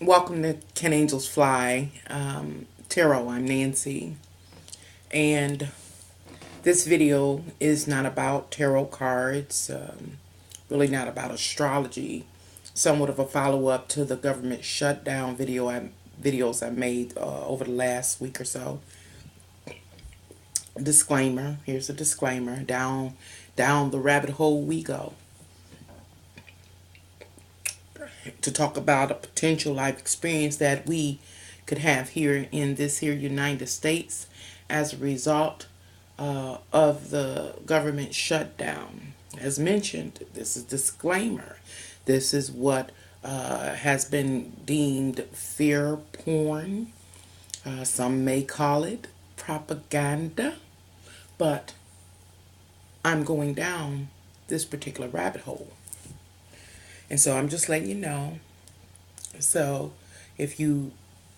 Welcome to Can Angels Fly? Tarot, I'm Nancy. And this video is not about tarot cards, really not about astrology. Somewhat of a follow-up to the government shutdown videos I made over the last week or so. Disclaimer, here's a disclaimer. Down the rabbit hole we go to talk about a potential life experience that we could have here in this here United States as a result of the government shutdown. As mentioned, this is disclaimer. This is what has been deemed fear porn. Some may call it propaganda, but I'm going down this particular rabbit hole. And so I'm just letting you know. So if you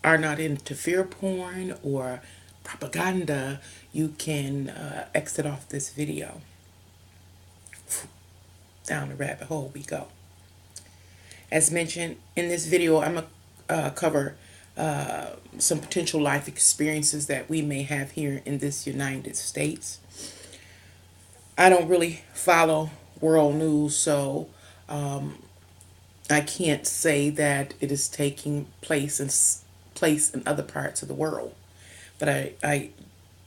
are not into fear porn or propaganda, you can exit off this video. Down the rabbit hole we go. As mentioned in this video, I'm going to cover some potential life experiences that we may have here in this United States. I don't really follow world news, so I can't say that it is taking place in other parts of the world, but I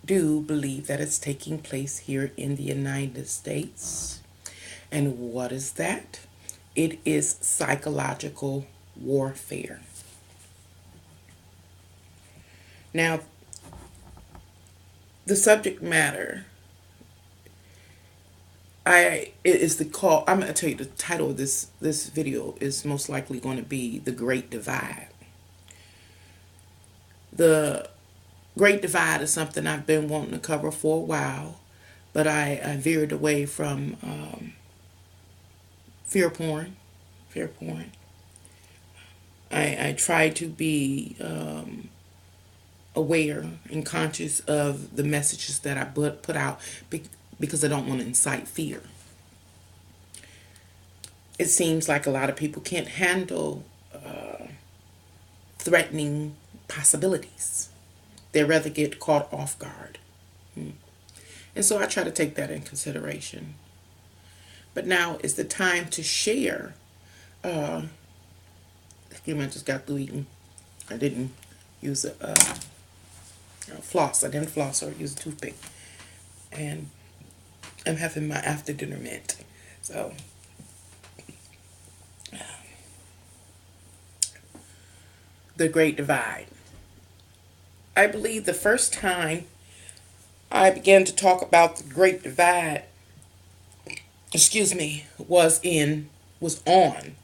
do believe that it's taking place here in the United States. And what is that? It is psychological warfare. Now, the subject matter I'm going to tell you the title of this video is most likely going to be The Great Divide. The Great Divide is something I've been wanting to cover for a while, but I veered away from fear porn. I try to be aware and conscious of the messages that I put out because I don't want to incite fear. It seems like a lot of people can't handle threatening possibilities. They rather get caught off guard. And so I try to take that in consideration. But now is the time to share. Excuse me, I just got through eating. I didn't use a floss. I didn't floss or use a toothpick. And I'm having my after dinner mint. So the Great Divide. I believe the first time I began to talk about the Great Divide, was on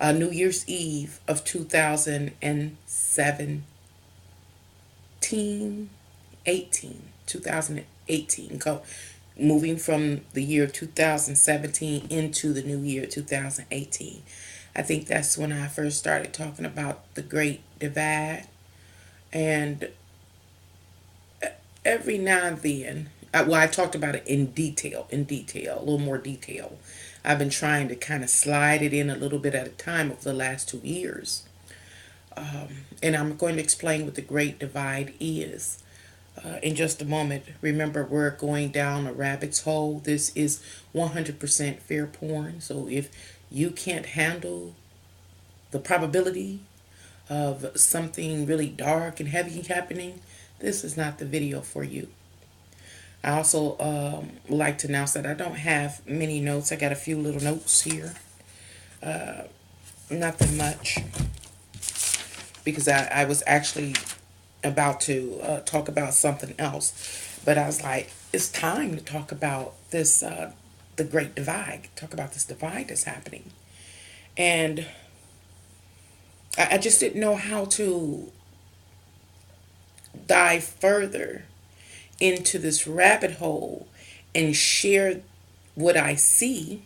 New Year's Eve of 2017, 2018. Moving from the year 2017 into the new year 2018. I think that's when I first started talking about the Great Divide. And every now and then, I talked about it in detail, a little more detail. I've been trying to kind of slide it in a little bit at a time over the last 2 years. And I'm going to explain what the Great Divide is in just a moment. Remember, we're going down a rabbit's hole. This is 100% fear porn. So if you can't handle the probability of something really dark and heavy happening, this is not the video for you. I also would like to announce that I don't have many notes. I got a few little notes here. Nothing much. Because I was actually about to talk about something else. But I was like, it's time to talk about this, the Great Divide. Talk about this divide that's happening. And I just didn't know how to dive further into this rabbit hole and share what I see.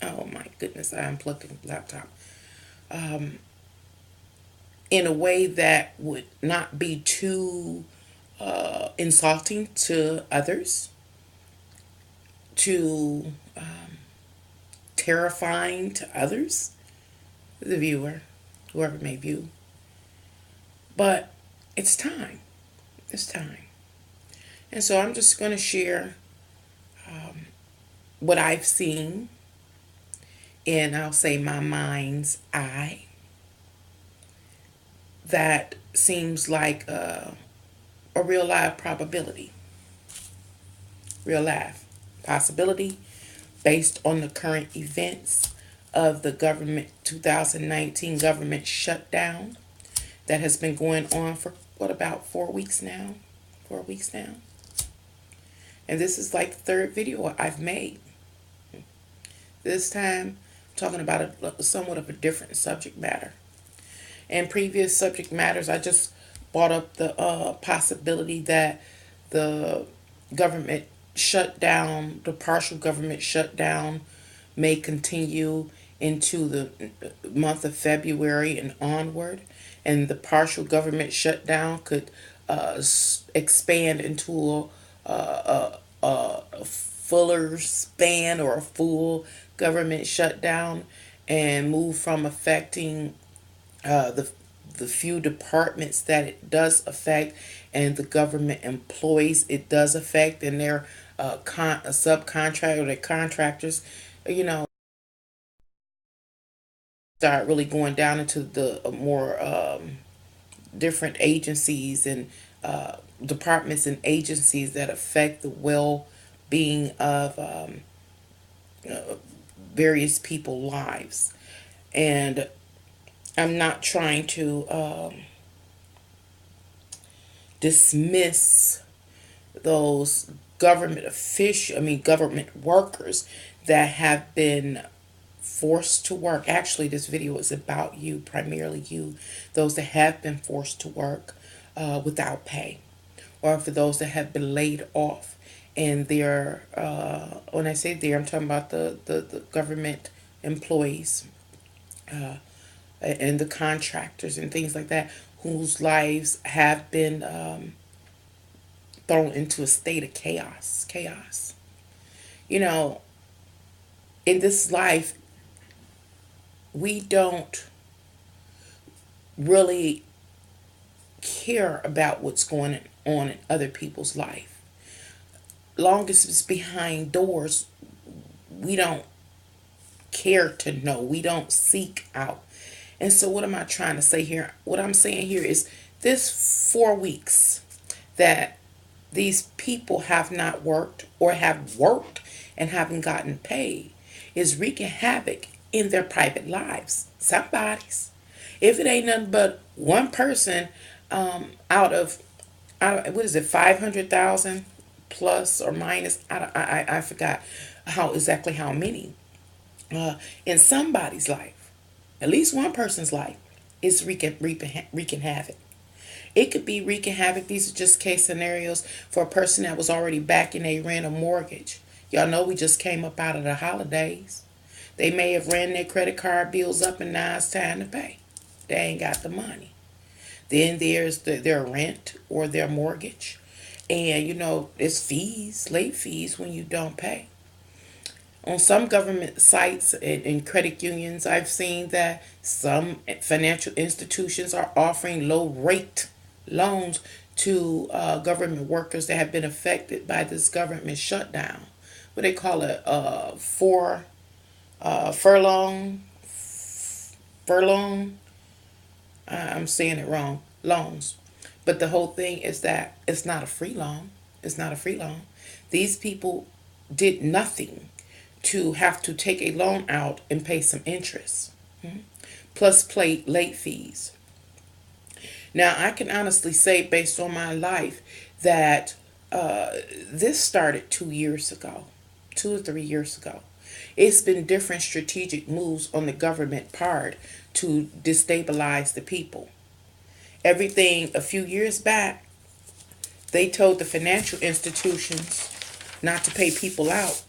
Oh my goodness, I unplugged the laptop. In a way that would not be too insulting to others, too terrifying to others, the viewer, whoever may view. But it's time. It's time. And so I'm just going to share what I've seen in, I'll say, my mind's eye, that seems like a real live probability, real live possibility based on the current events of the government 2019 government shutdown that has been going on for what, about 4 weeks now? 4 weeks now. And this is like the third video I've made. This time, I'm talking about a somewhat of a different subject matter. In previous subject matters, I just brought up the possibility that the government shutdown, the partial government shutdown, may continue into the month of February and onward, and the partial government shutdown could expand into a fuller span, or a full government shutdown, and move from affecting the few departments that it does affect, and the government employees it does affect, and their subcontract or their contractors, you know, start really going down into the more different agencies and departments and agencies that affect the well-being of various people's lives. And I'm not trying to dismiss those government workers that have been forced to work. Actually, this video is about you, primarily you, those that have been forced to work without pay, or for those that have been laid off. And they're, when I say they're, I'm talking about the government employees and the contractors and things like that, whose lives have been thrown into a state of chaos. You know, in this life, we don't really care about what's going on in other people's life. Long as it's behind doors, we don't care to know. We don't seek out. And so what am I trying to say here? What I'm saying here is this 4 weeks that these people have not worked, or have worked and haven't gotten paid, is wreaking havoc in their private lives. Somebody's. If it ain't nothing but one person out of what is it, 500,000 plus or minus, I forgot exactly how many, in somebody's life, at least one person's life, is wreaking havoc. It could be wreaking havoc. These are just case scenarios for a person that was already back in a rent or mortgage. Y'all know we just came up out of the holidays. They may have ran their credit card bills up, and now it's time to pay. They ain't got the money. Then there's their rent or their mortgage. And, you know, it's fees, late fees when you don't pay. On some government sites and credit unions, I've seen that some financial institutions are offering low rate loans to government workers that have been affected by this government shutdown. What they call it, furlong. I'm saying it wrong. Loans. But the whole thing is that it's not a free loan. It's not a free loan. These people did nothing to have to take a loan out and pay some interest, plus pay late fees. Now, I can honestly say, based on my life, that this started 2 years ago, 2 or 3 years ago. It's been different strategic moves on the government part to destabilize the people. Everything a few years back, they told the financial institutions not to pay people out.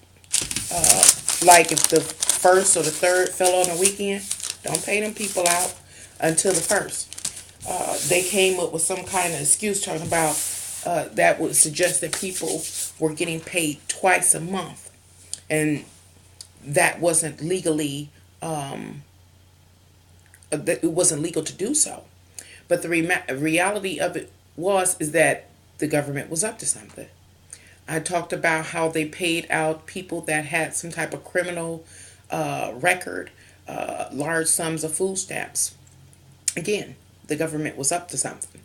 Like if the first or the third fell on a weekend, don't pay them people out until the first. They came up with some kind of excuse talking about that would suggest that people were getting paid twice a month, and that wasn't legally, that it wasn't legal to do so. But the reality of it is that the government was up to something. I talked about how they paid out people that had some type of criminal record large sums of food stamps. Again, the government was up to something.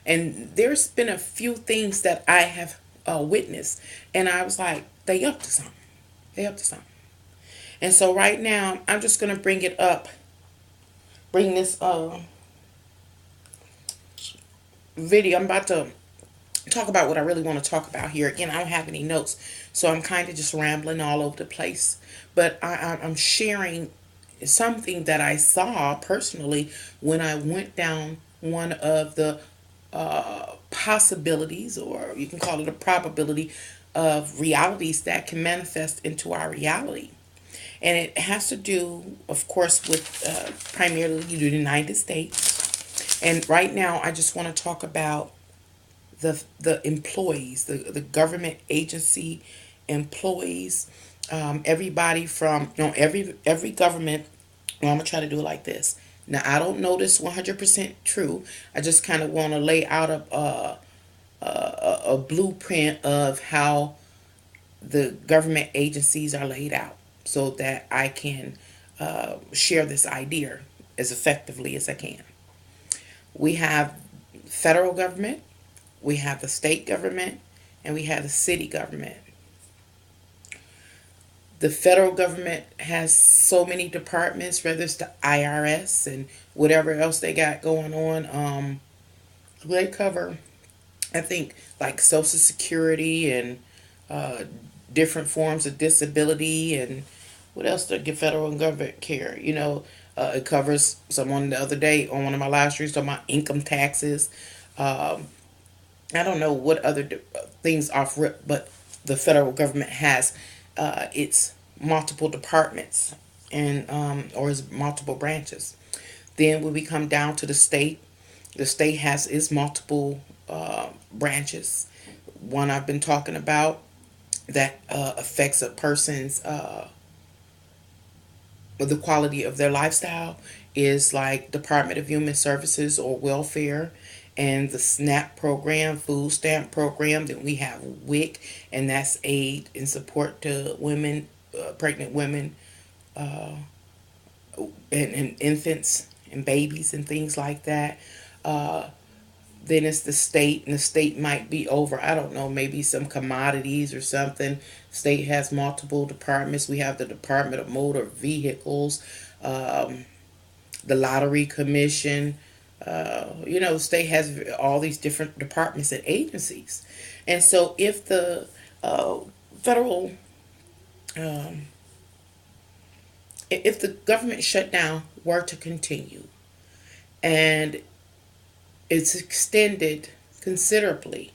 And there's been a few things that I have witnessed, and I was like, they up to something. They up to something. And so right now, I'm just gonna bring it up, bring this video. I'm about to talk about what I really want to talk about here. Again, I don't have any notes, so I'm kind of just rambling all over the place. But I'm sharing something that I saw personally when I went down one of the possibilities, or you can call it a probability, of realities that can manifest into our reality. And it has to do, of course, with primarily the United States. And right now, I just want to talk about the employees, the government agency employees, everybody from, every government. Well, I'm gonna try to do it like this. Now, I don't know this 100% true. I just kind of want to lay out a blueprint of how the government agencies are laid out, so that I can share this idea as effectively as I can. We have federal government, we have the state government, and we have the city government. The federal government has so many departments, whether it's the IRS and whatever else they got going on. They cover, I think, like Social Security and different forms of disability, and what else does the federal government care? It covers, someone the other day on one of my live streams talking about income taxes. I don't know what other things off rip, but the federal government has its multiple departments and or its multiple branches. Then when we come down to the state has its multiple branches. One I've been talking about that affects a person's the quality of their lifestyle is like Department of Human Services or Welfare, and the SNAP program, food stamp program. Then we have WIC, and that's aid and support to women, pregnant women, and infants and babies and things like that. Then it's the state, and the state might be over, I don't know, maybe some commodities or something. State has multiple departments. We have the Department of Motor Vehicles, the Lottery Commission. The state has all these different departments and agencies. And so if the federal, if the government shutdown were to continue and it's extended considerably,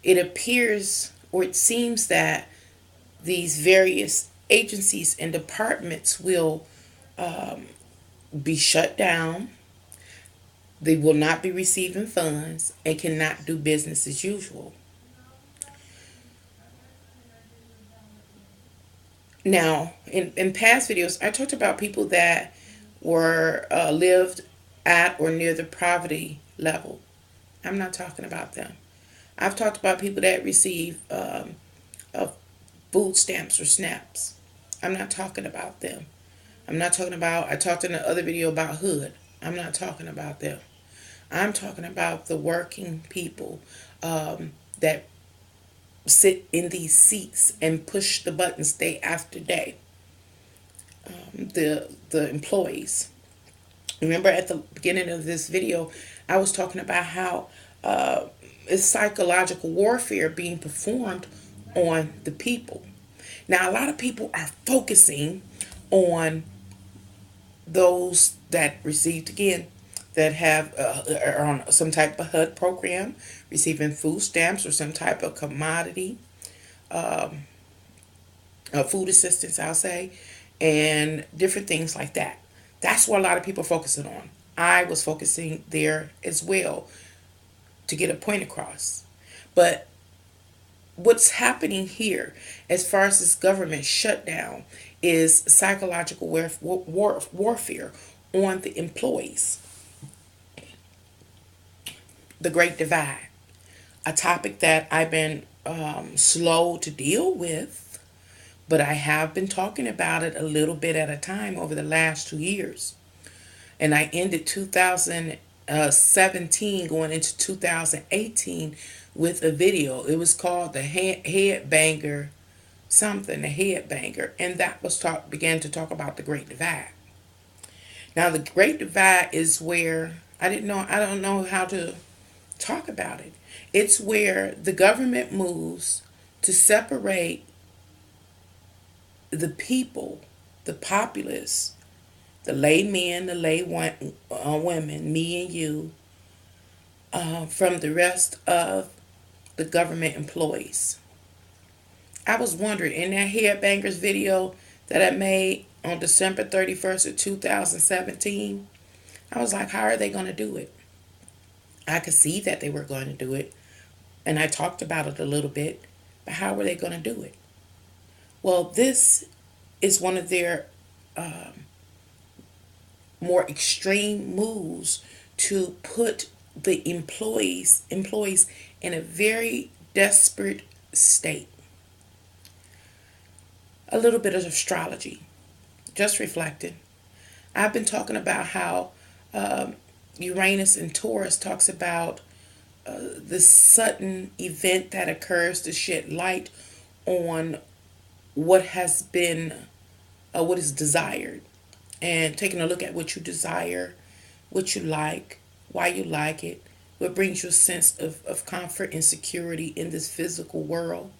it appears, or it seems, that these various agencies and departments will be shut down. They will not be receiving funds and cannot do business as usual. Now, in past videos, I talked about people that were lived at or near the poverty level. I'm not talking about them. I've talked about people that receive food stamps or snaps. I'm not talking about them. I talked in the other video about hood. I'm not talking about them. I'm talking about the working people that sit in these seats and push the buttons day after day. The employees. Remember at the beginning of this video, I was talking about how it's psychological warfare being performed on the people. Now, a lot of people are focusing on those that received, again, that have are on some type of HUD program, receiving food stamps or some type of commodity, food assistance, I'll say, and different things like that. That's what a lot of people are focusing on. I was focusing there as well to get a point across. But what's happening here as far as this government shutdown is psychological warfare on the employees. the Great Divide, a topic that I've been slow to deal with, but I have been talking about it a little bit at a time over the last 2 years. And I ended 2017 going into 2018 with a video. It was called the Headbanger something, the Headbanger, and that was began to talk about the Great Divide. Now, the Great Divide is where I don't know how to talk about it. It's where the government moves to separate the people, the populace, the lay men, the lay women, me and you, from the rest of the government employees. I was wondering in that Headbangers video that I made on December 31st of 2017, I was like, how are they going to do it? I could see that they were going to do it, and I talked about it a little bit, but how were they going to do it? Well, this is one of their more extreme moves to put the employees in a very desperate state. A little bit of astrology, just reflecting. I've been talking about how Uranus and Taurus talks about the sudden event that occurs to shed light on what has been, what is desired, and taking a look at what you desire, what you like, why you like it, what brings you a sense of comfort and security in this physical world.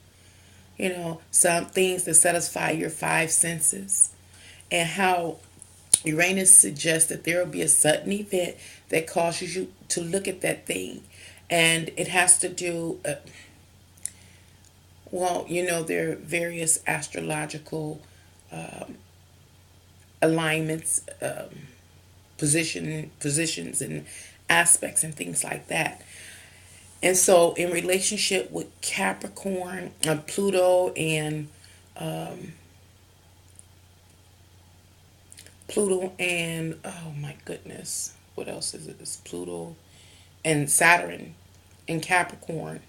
You know, some things that satisfy your five senses, and how Uranus suggests that there will be a sudden event that causes you to look at that thing. And it has to do, well, you know, there are various astrological alignments, positions and aspects and things like that. And so in relationship with Capricorn, Pluto and oh my goodness, what else is it? It's Pluto and Saturn in Capricorn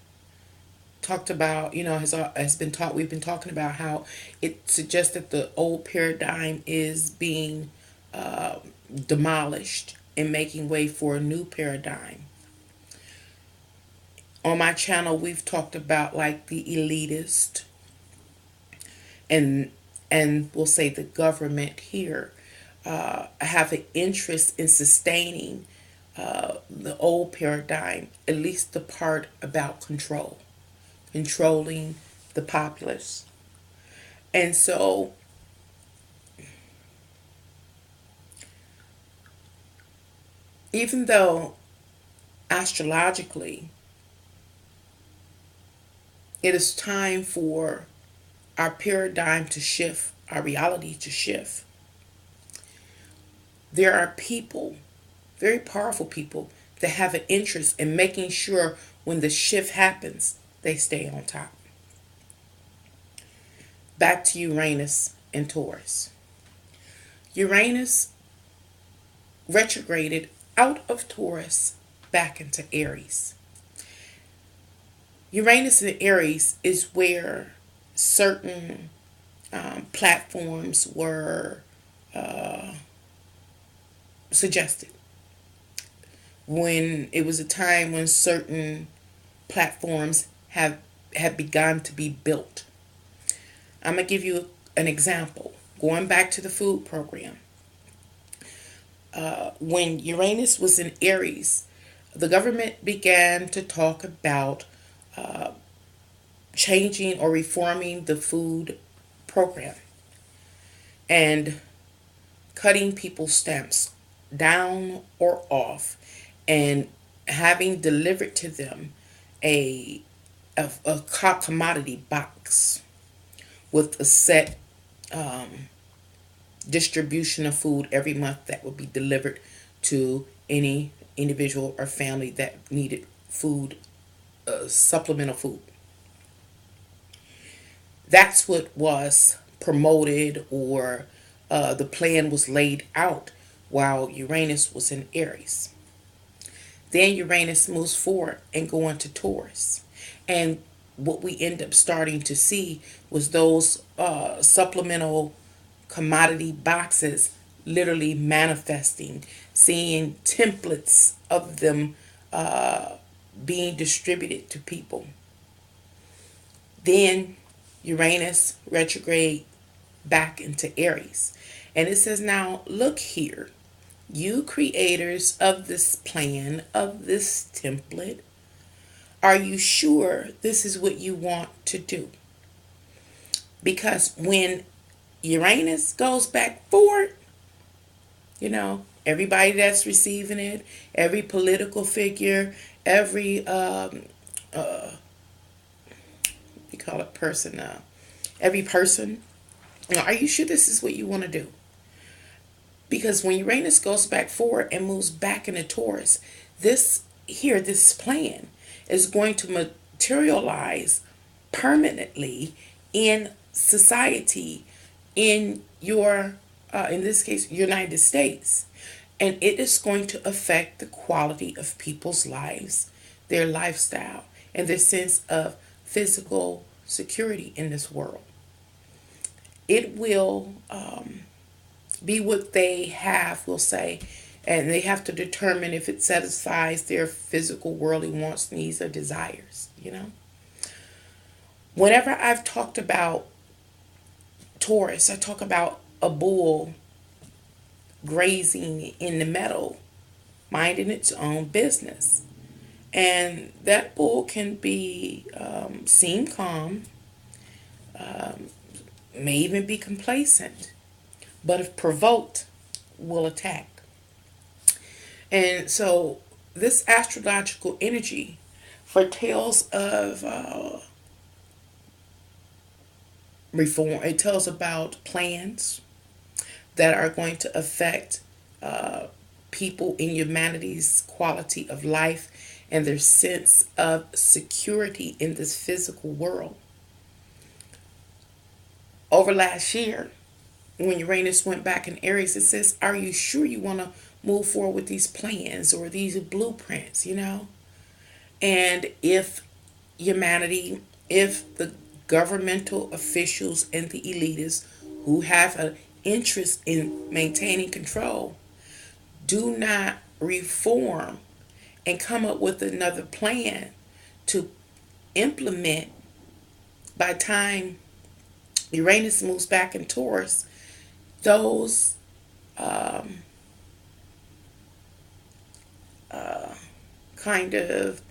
talked about, you know, has been taught. We've been talking about how it suggests that the old paradigm is being demolished and making way for a new paradigm. On my channel, we've talked about like the elitist and we'll say the government here have an interest in sustaining the old paradigm, at least the part about controlling the populace. And so even though astrologically it is time for our paradigm to shift, our reality to shift, there are people, very powerful people, that have an interest in making sure when the shift happens, they stay on top. Back to Uranus and Taurus. Uranus retrograded out of Taurus back into Aries. Uranus in Aries is where certain platforms were suggested. When it was a time when certain platforms had begun to be built. I'm going to give you an example. Going back to the food program. When Uranus was in Aries, the government began to talk about changing or reforming the food program and cutting people's stamps down or off and having delivered to them a commodity box with a set distribution of food every month that would be delivered to any individual or family that needed food, supplemental food. That's what was promoted, or the plan was laid out while Uranus was in Aries. Then Uranus moves forward and go into Taurus. And what we end up starting to see was those supplemental commodity boxes literally manifesting, seeing templates of them being distributed to people. Then Uranus retrograde back into Aries. And it says, now look here, you creators of this plan, of this template, are you sure this is what you want to do? Because when Uranus goes back forward, everybody that's receiving it, every political figure, every you call it person, every person, are you sure this is what you want to do? Because when Uranus goes back forward and moves back into Taurus, this plan is going to materialize permanently in society, in your, in this case, United States. And it is going to affect the quality of people's lives, their lifestyle, and their sense of physical security in this world. It will be what they have, we'll say, and they have to determine if it satisfies their physical, worldly wants, needs, or desires, Whenever I've talked about Taurus, I talk about a bull grazing in the meadow, minding its own business. And that bull can be, seem calm, may even be complacent, but if provoked, will attack. And so this astrological energy foretells of reform. It tells about plans that are going to affect people in humanity's quality of life and their sense of security in this physical world. Over last year, when Uranus went back in Aries, it says, are you sure you want to move forward with these plans or these blueprints, And if humanity, if the governmental officials and the elitists who have an interest in maintaining control do not reform and come up with another plan to implement by the time Uranus moves back in Taurus, those kind of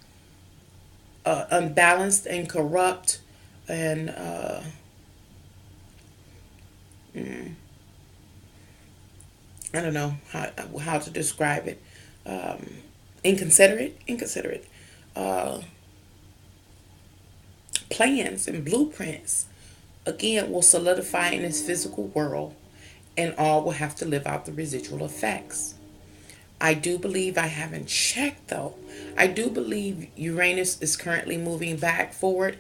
unbalanced and corrupt and I don't know how to describe it. Inconsiderate plans and blueprints again will solidify in this physical world, and all will have to live out the residual effects. I do believe, I haven't checked though, I do believe Uranus is currently moving back forward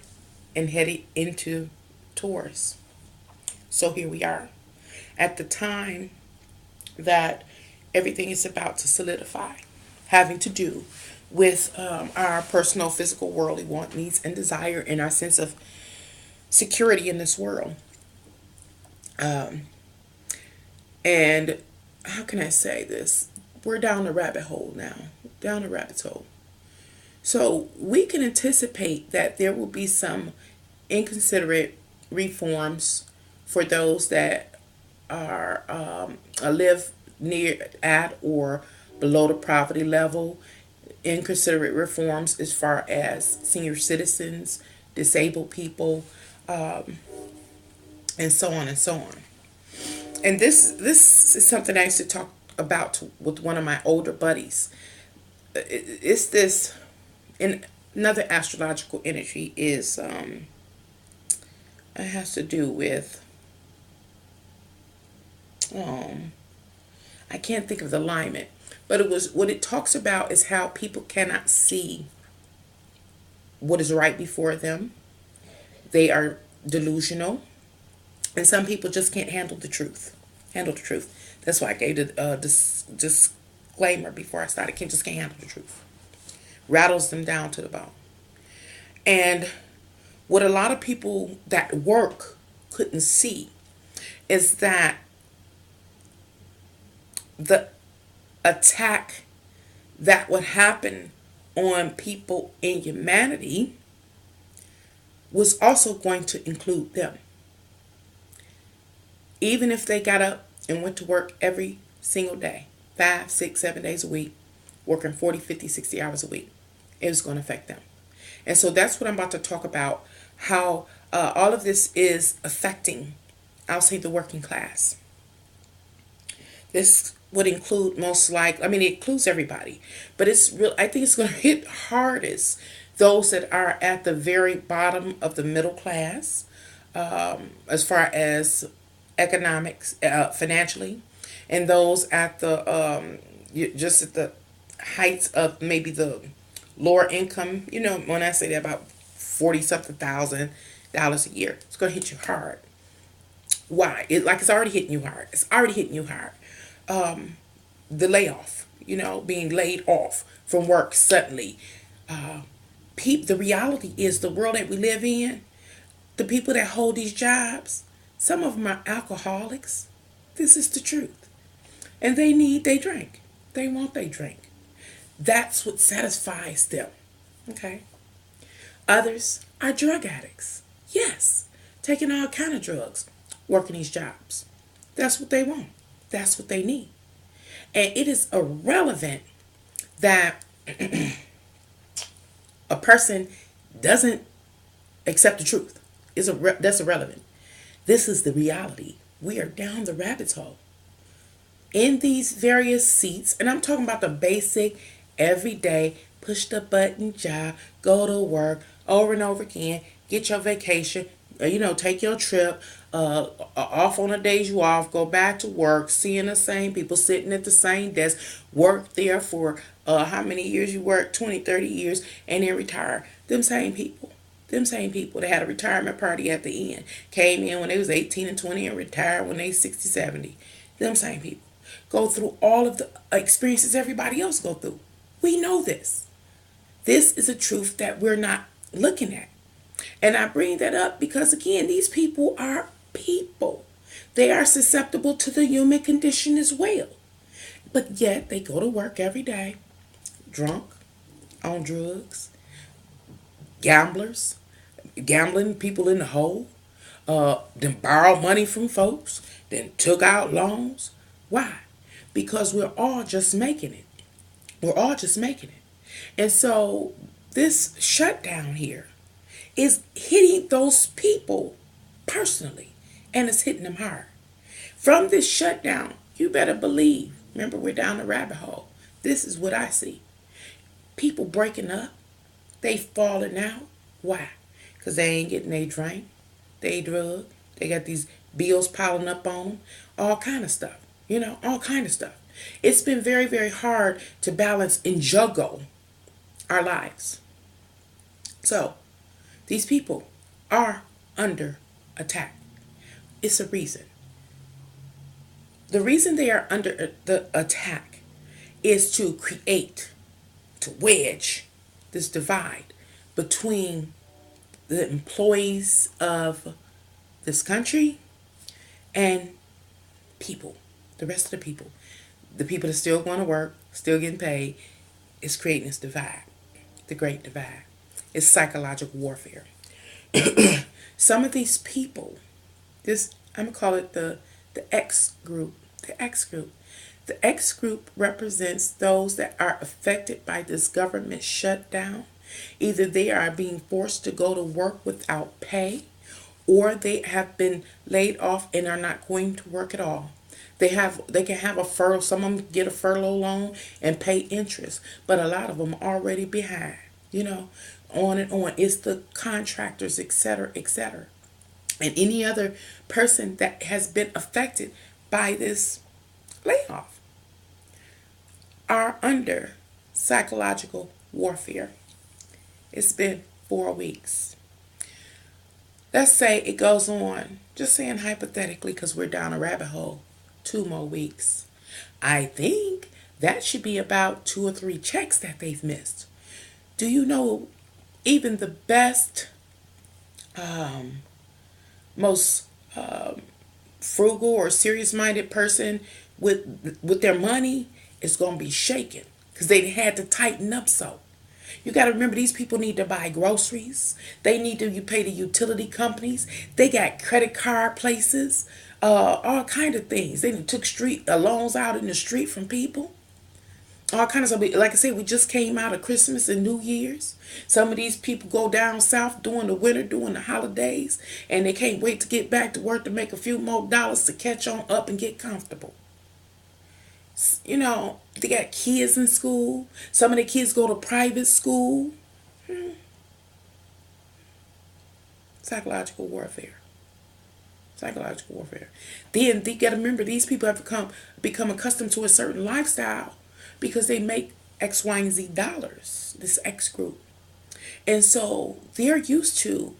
and heading into Taurus. So here we are at the time that everything is about to solidify, having to do with our personal, physical, worldly want, needs, and desire, and our sense of security in this world. And how can I say this? We're down the rabbit hole now, down the rabbit hole. So we can anticipate that there will be some inconsiderate reforms for those that are live near, at, or below the poverty level. Inconsiderate reforms as far as senior citizens, disabled people, and so on and so on. And this is something I used to talk about with one of my older buddies. It's this, and another astrological energy is it has to do with I can't think of the alignment, but it was what it talks about is how people cannot see what is right before them. They are delusional, and some people just can't handle the truth. That's why I gave the disclaimer before I started. Just can't handle the truth. rattles them down to the bone. And what a lot of people that work couldn't see is that the attack that would happen on people in humanity was also going to include them. Even if they got up and went to work every single day, 5, 6, 7 days a week, working 40, 50, 60 hours a week, it was going to affect them. And so that's what I'm about to talk about, how all of this is affecting, I'll say, the working class. This would include it includes everybody, but it's real. I think it's going to hit hardest those that are at the very bottom of the middle class, as far as economics, financially, and those at the just at the heights of maybe the lower income. When I say that, about 40 something $1,000 a year, it's going to hit you hard. Why? It's already hitting you hard. It's already hitting you hard. The layoff, being laid off from work suddenly. The reality is, the world that we live in, the people that hold these jobs, some of them are alcoholics. This is the truth. And they drink. They want they drink. That's what satisfies them. Okay? Others are drug addicts. Yes. Taking all kind of drugs, working these jobs. That's what they want. That's what they need. And it is irrelevant that a person doesn't accept the truth. That's irrelevant. This is the reality. We are down the rabbit hole. In these various seats, and I'm talking about the basic, everyday, push the button job, go to work, over and over again, get your vacation, take your trip, off on the days you off, go back to work, seeing the same people, sitting at the same desk, work there for how many years you work, 20, 30 years, and then retire. Them same people that had a retirement party at the end, came in when they was 18 and 20 and retired when they 60, 70. Them same people go through all of the experiences everybody else go through. We know this. This is a truth that we're not looking at. And I bring that up because, again, these people are people. They are susceptible to the human condition as well. But yet they go to work every day, drunk, on drugs, gambling people in the hole, then borrowed money from folks, then took out loans. Why? Because we're all just making it. We're all just making it. And so this shutdown here is hitting those people personally, and it's hitting them hard. From this shutdown, you better believe, remember, we're down the rabbit hole. This is what I see. People breaking up. They falling out. Why? Because they ain't getting their drink, they drug. They got these bills piling up on them. All kind of stuff. All kind of stuff. It's been very, very hard to balance and juggle our lives. So, these people are under attack. It's a reason. The reason they are under the attack is to wedge this divide between the employees of this country and people, the rest of the people. The people that still going to work, still getting paid, is creating this divide, the great divide. It's psychological warfare. Some of these people, I'm going to call it the X group. The X group. The X group represents those that are affected by this government shutdown. Either they are being forced to go to work without pay, or they have been laid off and are not going to work at all. They can have a furlough. Some of them get a furlough loan and pay interest, but a lot of them are already behind. On and on. It's the contractors, etc., etc. And any other person that has been affected by this layoff are under psychological warfare. It's been 4 weeks. Let's say it goes on, just saying hypothetically, because we're down a rabbit hole, 2 more weeks. I think that should be about 2 or 3 checks that they've missed. Do you know even the best, most frugal or serious-minded person with their money is going to be shaken because they had to tighten up so. You got to remember these people need to buy groceries. They need to you pay the utility companies. They got credit card places, all kind of things. They took street loans out in the street from people. All kinds of like I said, we just came out of Christmas and New Year's. Some of these people go down south during the winter, during the holidays, and they can't wait to get back to work to make a few more dollars to catch on up and get comfortable. You know, they got kids in school. Some of the kids go to private school. Psychological warfare. Psychological warfare. Then you got to remember these people have become accustomed to a certain lifestyle because they make X, Y, and Z dollars. This X group, and so they're used to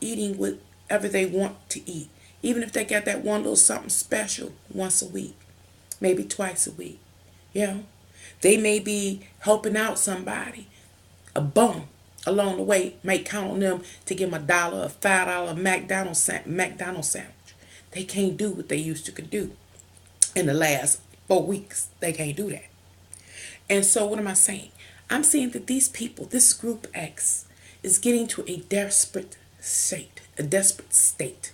eating whatever they want to eat, even if they got that one little something special once a week, maybe twice a week. You know, they may be helping out somebody. A bum along the way might count on them to give them $1, a $5 McDonald's sandwich. They can't do what they used to could do in the last 4 weeks. They can't do that. And so what am I saying? I'm saying that these people, this group X, is getting to a desperate state. A desperate state.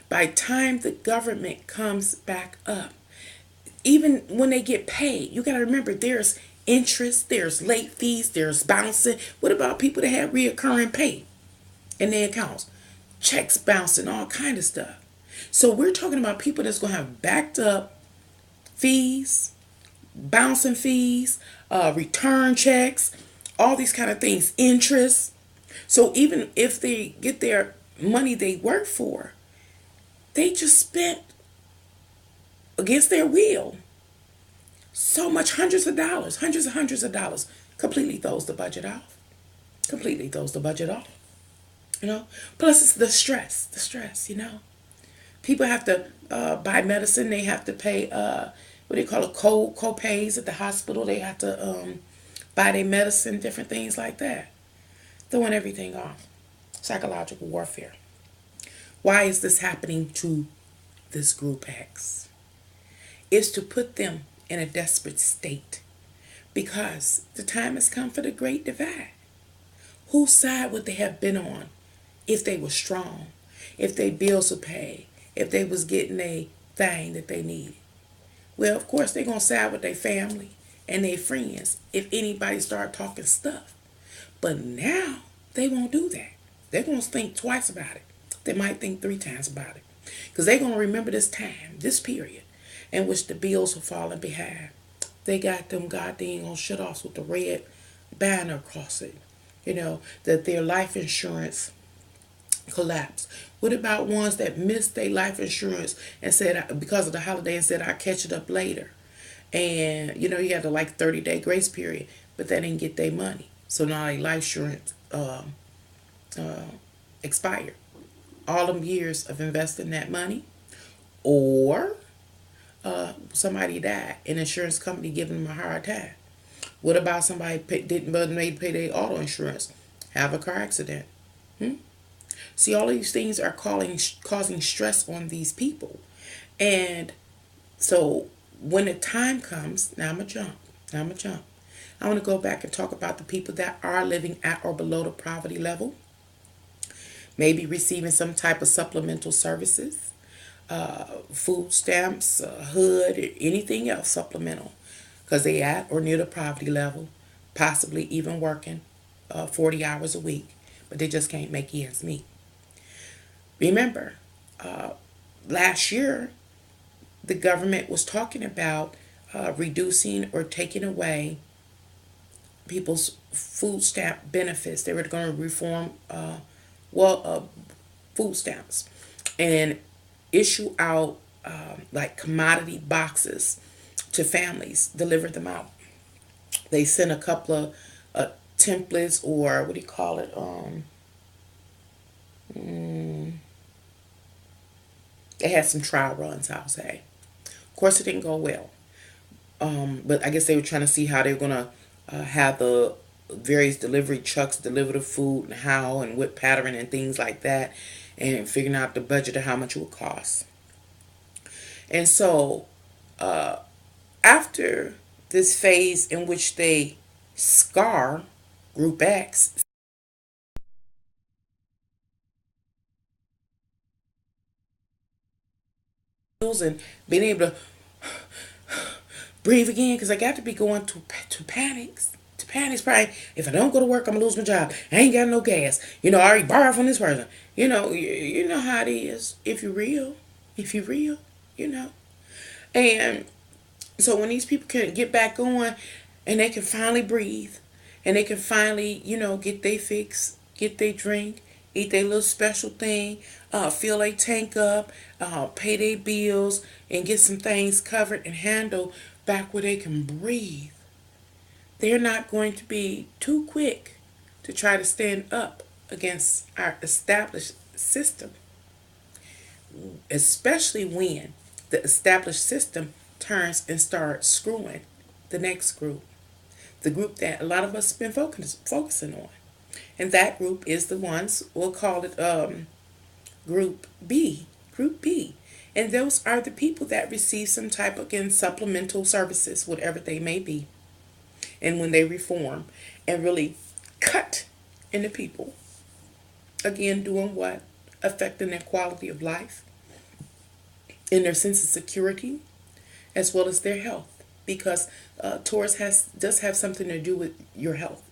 By the time the government comes back up, even when they get paid, you got to remember there's interest, there's late fees, there's bouncing. What about people that have reoccurring pay in their accounts? Checks bouncing, all kind of stuff. So we're talking about people that's going to have backed up fees, bouncing fees, return checks, all these kind of things, interest. So even if they get their money they work for, they just spent against their will so much, hundreds of dollars, completely throws the budget off. Completely throws the budget off. You know, plus it's the stress, you know. People have to buy medicine. They have to pay, what do you call it, co-pays at the hospital. They have to buy their medicine, different things like that. Throwing everything off. Psychological warfare. Why is this happening to this group X? It's to put them in a desperate state because the time has come for the great divide. Whose side would they have been on if they were strong, if their bills were paid, if they was getting a thing that they needed? Well, of course, they're going to side with their family and their friends if anybody start talking stuff. But now they won't do that. They're going to think twice about it. They might think 3 times about it because they're going to remember this time, this period in which the bills were falling behind. They got them goddamn shut-offs with the red banner across it. You know, that their life insurance collapsed. What about ones that missed their life insurance and said, because of the holiday, and said, I'll catch it up later. And, you know, you had the 30-day grace period, but they didn't get their money. So now their life insurance expired. All them years of investing that money, or somebody died, an insurance company giving them a hard time. What about somebody didn't pay their auto insurance, have a car accident? See, all of these things are causing stress on these people. And so when the time comes, now I'm going to jump. I want to go back and talk about the people that are living at or below the poverty level, maybe receiving some type of supplemental services, food stamps, HUD, or anything else supplemental, because they at or near the poverty level, possibly even working 40 hours a week, but they just can't make ends meet. Remember, last year, the government was talking about reducing or taking away people's food stamp benefits. They were going to reform food stamps and issue out commodity boxes to families, deliver them out. They sent a couple of templates, or what do you call it? They had some trial runs, I'll say. Of course, it didn't go well. But I guess they were trying to see how they were going to have the various delivery trucks deliver the food and how and what pattern and things like that, and figuring out the budget of how much it would cost. And so after this phase in which they scar Group X and being able to breathe again, because I got to be going to panics. To panics, probably if I don't go to work, I'm gonna lose my job. I ain't got no gas. I already borrowed from this person. You know how it is. If you real, you know. And so when these people can get back on, and they can finally breathe, and they can finally, get their fix, get their drink, eat their little special thing, fill their tank up, pay their bills, and get some things covered and handled back where they can breathe, they're not going to be too quick to try to stand up against our established system, especially when the established system turns and starts screwing the next group, the group that a lot of us have been focusing on. And that group is the ones, we'll call it Group B. Group B. And those are the people that receive some type of, again, supplemental services, whatever they may be. And when they reform and really cut into people, again, doing what? Affecting their quality of life, in their sense of security, as well as their health. Because Taurus does have something to do with your health.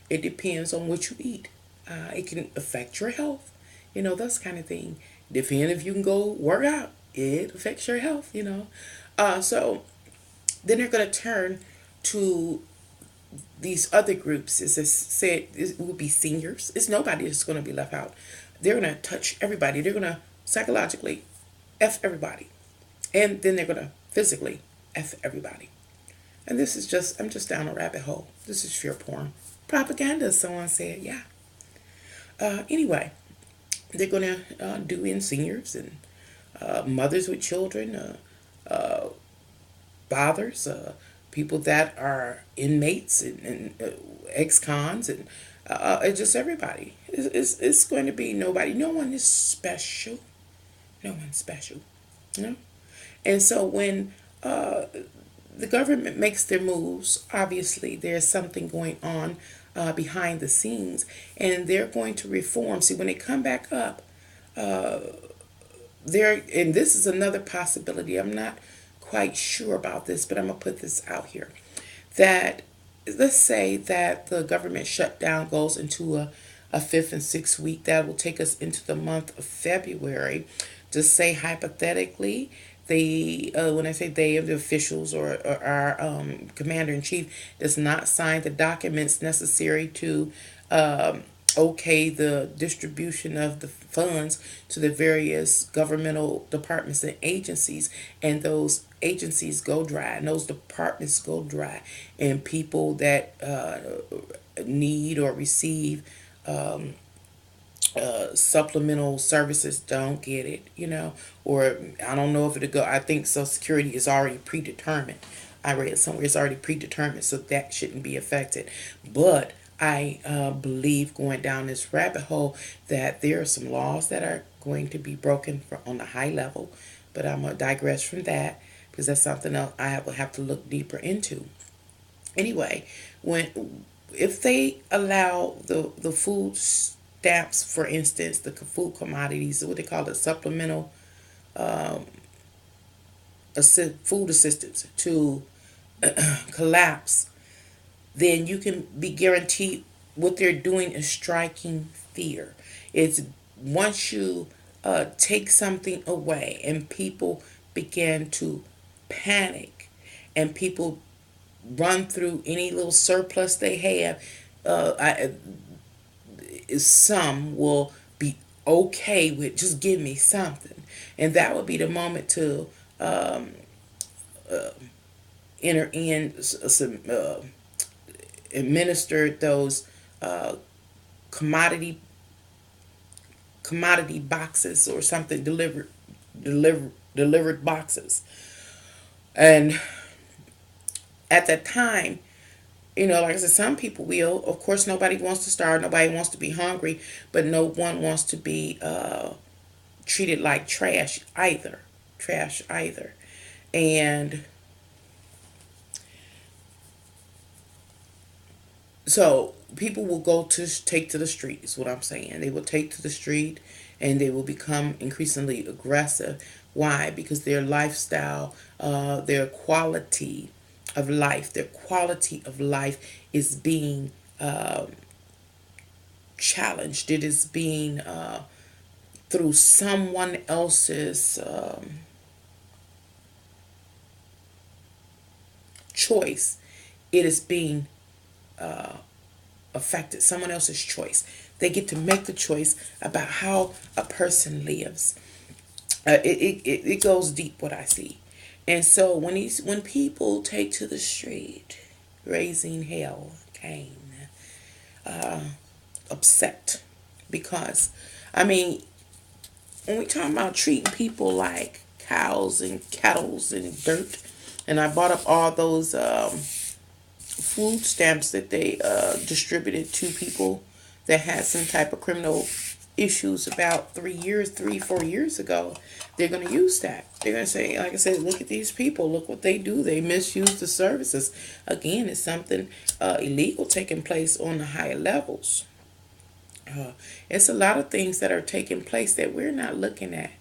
It depends on what you eat. It can affect your health, those kind of thing. Depending if you can go work out, it affects your health. So then they're going to turn to these other groups. As I said, it will be seniors. It's nobody that's going to be left out. They're going to touch everybody. They're going to psychologically F everybody. And then they're going to physically F everybody. And I'm just down a rabbit hole. This is fear porn. Propaganda, someone said, yeah. Anyway, they're going to do in seniors and mothers with children, fathers, people that are inmates and ex-cons, and it's just everybody. It's going to be nobody. No one is special. No one's special. And so when the government makes their moves, obviously there's something going on behind the scenes, and they're going to reform. See, when they come back up, and this is another possibility. I'm not quite sure about this, but I'm gonna put this out here. That let's say that the government shutdown goes into a fifth and sixth week. That will take us into the month of February. Just say hypothetically, when I say they, the officials or our commander in chief does not sign the documents necessary to okay the distribution of the funds to the various governmental departments and agencies, and those agencies go dry and those departments go dry, and people that need or receive supplemental services don't get it, or I don't know if it'll go. I think Social Security is already predetermined. I read somewhere it's already predetermined, so that shouldn't be affected. But I believe, going down this rabbit hole, that there are some laws that are going to be broken on a high level. But I'm going to digress from that, because that's something else I will have to look deeper into. Anyway, if they allow the food stamps, for instance, the food commodities, what they call it, supplemental food assistance, to collapse, then you can be guaranteed what they're doing is striking fear. It's once you take something away and people begin to panic, and people run through any little surplus they have, some will be okay with just give me something. And that would be the moment to enter in some administer those commodity boxes or something, delivered boxes. And at that time, Like I said, some people will. Of course, nobody wants to starve. Nobody wants to be hungry, but no one wants to be treated like trash either. Trash either. And so people will take to the street, is what I'm saying. They will take to the street and they will become increasingly aggressive. Why? Because their lifestyle, their quality of life is being challenged. It is being through someone else's choice. It is being affected. Someone else's choice. They get to make the choice about how a person lives. It goes deep, what I see. And so when people take to the street, raising hell, Cain, upset, because I mean, when we talk about treating people like cows and cattle and dirt, and I brought up all those food stamps that they distributed to people that had some type of criminal issues about 4 years ago. They're going to use that. They're going to say, like I said, look at these people. Look what they do. They misuse the services. Again, it's something illegal taking place on the higher levels. It's a lot of things that are taking place that we're not looking at.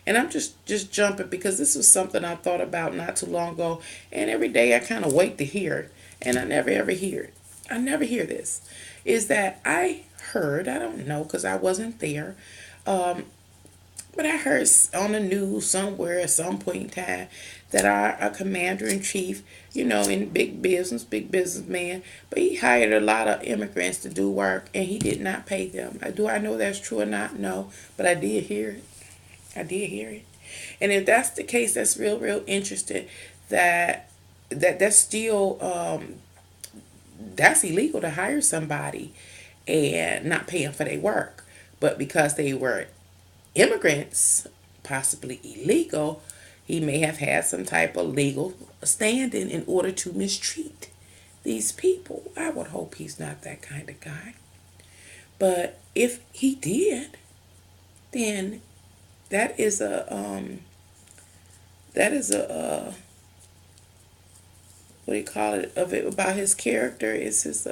And I'm just jumping because this was something I thought about not too long ago. And every day I kind of wait to hear it. And I never ever hear it. I never hear this. Is that I heard, I don't know because I wasn't there, but I heard on the news somewhere at some point in time that our commander in chief, in big business, big businessman, but he hired a lot of immigrants to do work and he did not pay them. Do I know that's true or not? No, but I did hear it. I did hear it. And if that's the case, that's real, real interesting. That's still that's illegal to hire somebody and not pay them for their work. But because they were immigrants, possibly illegal, he may have had some type of legal standing in order to mistreat these people. I would hope he's not that kind of guy. But if he did, then that is a what do you call it of it about his character is his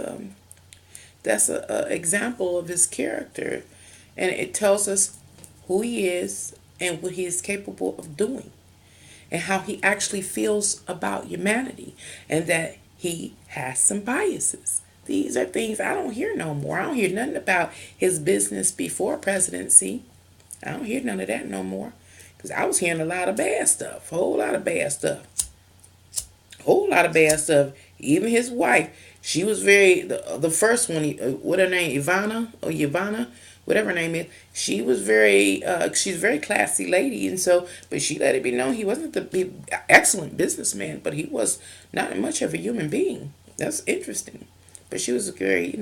that's a example of his character, and it tells us who he is and what he is capable of doing and how he actually feels about humanity and that he has some biases. These are things I don't hear no more. I don't hear nothing about his business before presidency. I don't hear none of that no more because I was hearing a lot of bad stuff, whole lot of bad stuff. Whole lot of bad stuff. Even his wife, she was the first one. What her name, Ivana, whatever her name is. She was she's a very classy lady, and so, but she let it be known he wasn't the excellent businessman, but he was not much of a human being. That's interesting. But she was very,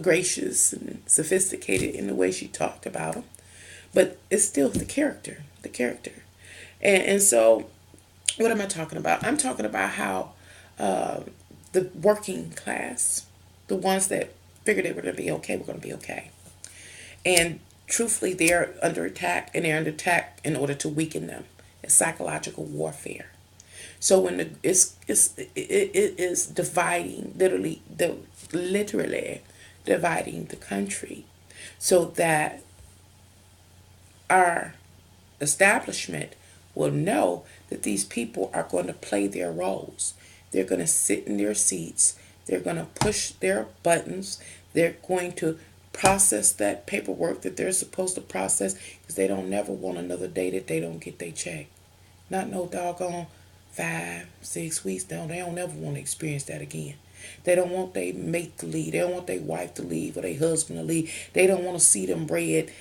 gracious and sophisticated in the way she talked about him. But it's still the character, and so what am I talking about? I'm talking about how the working class, the ones that figured they were going to be okay, were going to be okay. And truthfully, they're under attack, and they're under attack in order to weaken them. It's psychological warfare. So when it is dividing, literally dividing the country, so that our establishment will know that these people are going to play their roles. They're going to sit in their seats. They're going to push their buttons. They're going to process that paperwork that they're supposed to process because they don't never want another day that they don't get their check. Not no doggone 5, 6 weeks. They don't ever want to experience that again. They don't want their mate to leave. They don't want their wife to leave or their husband to leave. They don't want to see them bread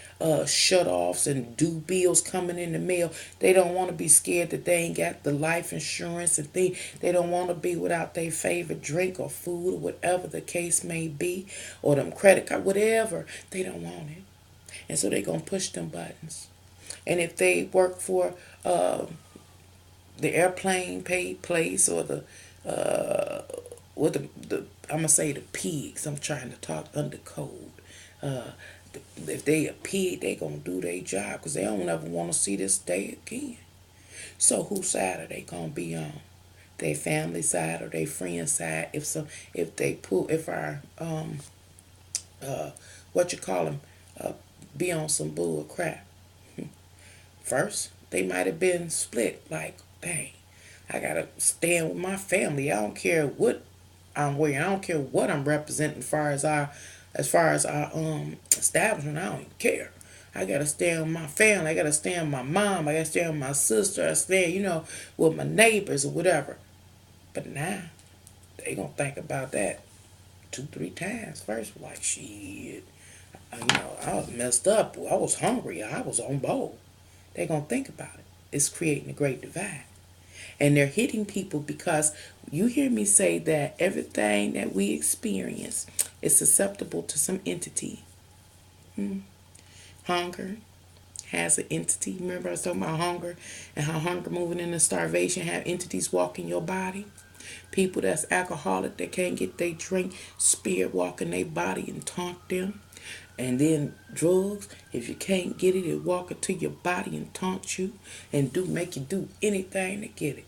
shut-offs and due bills coming in the mail. They don't want to be scared that they ain't got the life insurance and thing. They don't want to be without their favorite drink or food or whatever the case may be, or them credit card, whatever. They don't want it. And so they're going to push them buttons. And if they work for the airplane paid place or the what the I'm gonna say the pigs. I'm trying to talk under code. Uh, if they a pig, they gonna do their job because they don't ever want to see this day again. So whose side are they gonna be on? Their family side or their friend side? If our uh, what you call them, uh, be on some bull crap. First, they might have been split. Like, dang, I gotta stand with my family. I don't care what I'm wearing. I don't care what I'm representing as far as our establishment. I don't even care. I gotta stand with my family. I gotta stand with my mom. I gotta stand with my sister. I stand, with my neighbors or whatever. But now they gonna think about that 2, 3 times first. Like, shit, I was messed up. I was hungry. I was on board. They gonna think about it. It's creating a great divide. And they're hitting people because you hear me say that everything that we experience is susceptible to some entity. Hmm. Hunger has an entity. Remember I was talking about hunger and how hunger moving into starvation have entities walking your body. People that's alcoholic that can't get their drink, spirit walking their body and taunt them. And then drugs, if you can't get it, it walk into your body and taunt you and make you do anything to get it.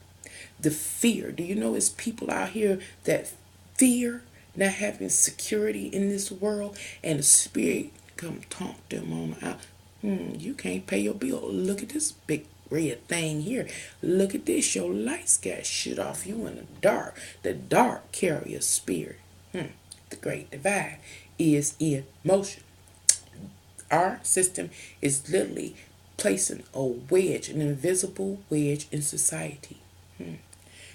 The fear. Do you know it's people out here that fear not having security in this world and the spirit come taunt them on out. You can't pay your bill. Look at this big red thing here. Look at this. Your lights got shit off you in the dark. The dark carry a spirit. The great divide is in motion. Our system is literally placing a wedge, an invisible wedge in society.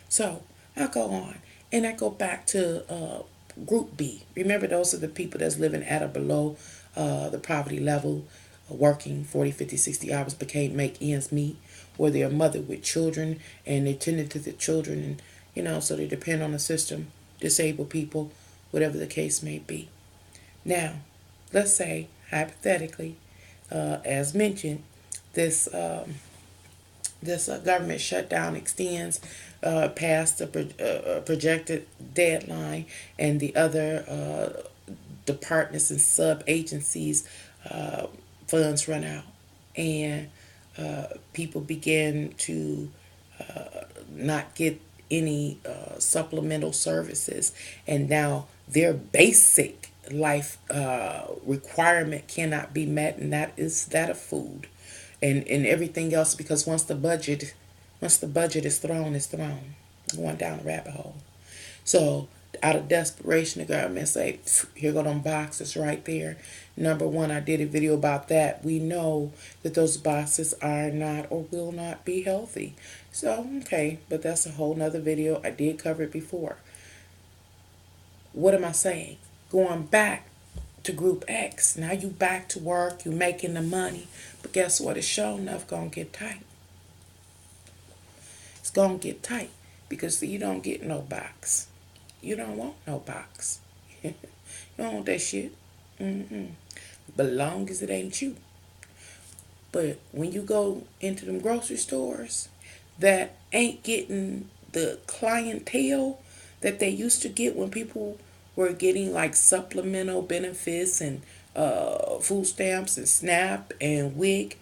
So I go on and I go back to Group B. Remember, those are the people that's living at or below the poverty level, working 40, 50, 60 hours, but can't make ends meet, or they're a mother with children and they tend to the children, and so they depend on the system, disabled people, whatever the case may be. Now, let's say, hypothetically, as mentioned, this government shutdown extends past the projected deadline, and the other departments and sub agencies funds run out, and people begin to not get any supplemental services, and now their basic life requirement cannot be met, and that is that of food, and everything else, because once the budget is thrown, it's thrown, going down a rabbit hole. So out of desperation, the government say, here go them boxes right there. Number one, I did a video about that. We know that those boxes are not or will not be healthy. So, okay, but that's a whole nother video. I did cover it before. What am I saying? Going back to Group X. Now you back to work, you making the money. But guess what? It's sure enough going to get tight. It's going to get tight because you don't get no box. You don't want no box. You don't want that shit. But long as it ain't you. But when you go into them grocery stores that ain't getting the clientele that they used to get when people were getting like supplemental benefits and food stamps and SNAP and WIC,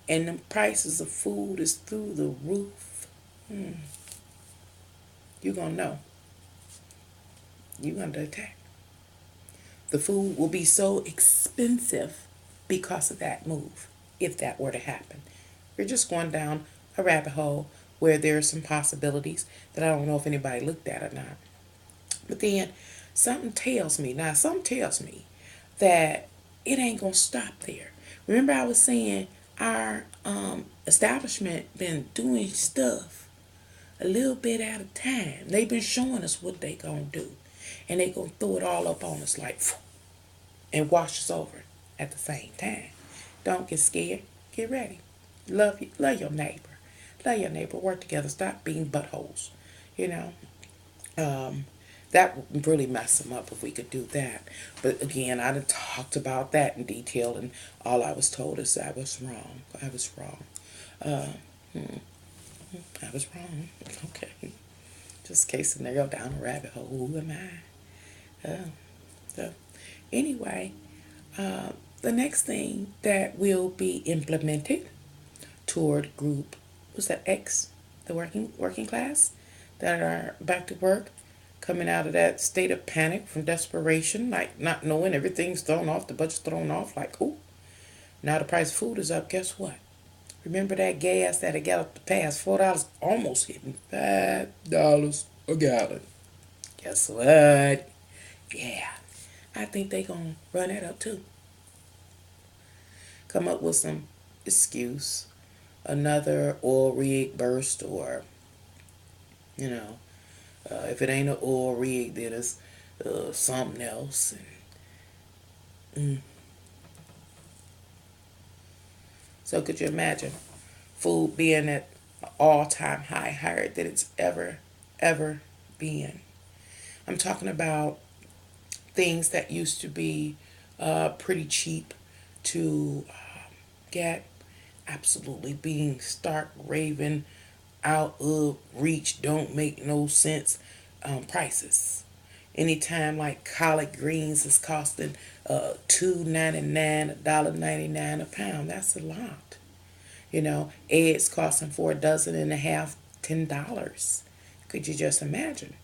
and the prices of food is through the roof, you're going to know. You're under attack. The food will be so expensive because of that move, if that were to happen. We're just going down a rabbit hole where there are some possibilities that I don't know if anybody looked at or not. But then something tells me that it ain't going to stop there. Remember I was saying our establishment been doing stuff a little bit at a time. They've been showing us what they going to do. And they going to throw it all up on us like, and wash us over at the same time. Don't get scared. Get ready. Love your neighbor. Love your neighbor. Work together. Stop being buttholes. You know. That would really mess them up if we could do that. But again, I done talked about that in detail, and all I was told is I was wrong. I was wrong. I was wrong. Okay. Just case scenario down a rabbit hole. Who am I? So anyway, the next thing that will be implemented toward group was that X, the working class that are back to work, coming out of that state of panic from desperation, like not knowing everything's thrown off, the budget's thrown off, like, oh, now the price of food is up. Guess what? Remember that gas that had got up to past $4, almost hitting $5 a gallon. Guess what? Yeah, I think they gonna run that up too. Come up with some excuse, another oil rig burst, or you know, if it ain't an oil rig, then it's something else. And, so could you imagine food being at an all-time high, higher than it's ever been? I'm talking about things that used to be pretty cheap to get, absolutely being stark raving out of reach, don't make no sense prices. Anytime like collard greens is costing $2.99, $1.99 a pound, that's a lot. Eggs costing for a dozen and a half, $10. Could you just imagine?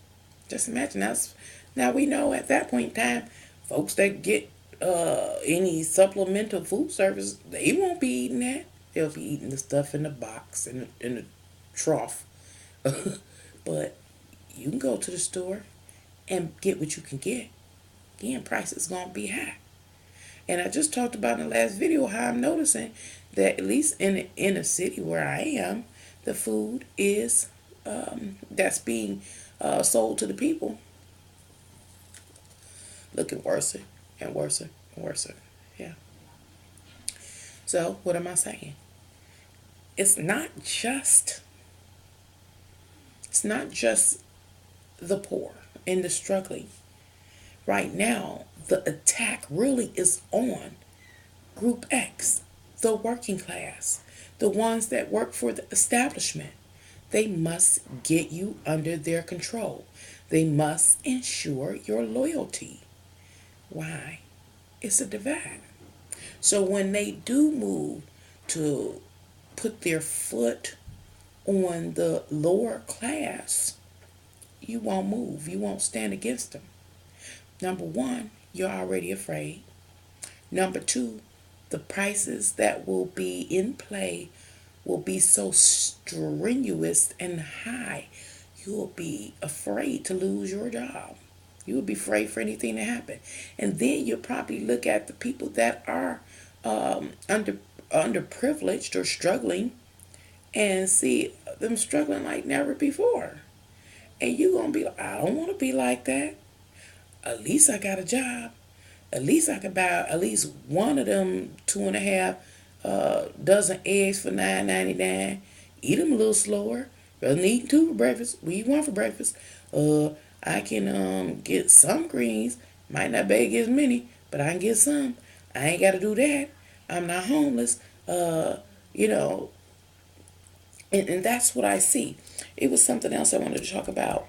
Just imagine. That's now we know at that point in time, folks that get any supplemental food service, they won't be eating that. They'll be eating the stuff in the box in the trough. But you can go to the store and get what you can get. Again, price is gonna be high. And I just talked about in the last video how I'm noticing that at least in the inner city where I am, the food is that's being sold to the people looking worse and worse and worse. Yeah. So what am I saying? It's not just the poor and the struggling. Right now, the attack really is on Group X, the working class, the ones that work for the establishment. They must get you under their control. They must ensure your loyalty. Why? It's a divide. So when they do move to put their foot on the lower class, you won't move. You won't stand against them. Number one, you're already afraid. Number two, the prices that will be in play will be so strenuous and high, you'll be afraid to lose your job. You will be afraid for anything to happen. And then you'll probably look at the people that are underprivileged or struggling and see them struggling like never before. And you're going to be like, I don't want to be like that. At least I got a job. At least I can buy at least one of them 2.5 dozen eggs for $9.99. Eat them a little slower. Rather than eating 2 for breakfast. We eat 1 for breakfast. I can get some greens. Might not be get as many, but I can get some. I ain't got to do that. I'm not homeless. You know, and that's what I see. It was something else I wanted to talk about.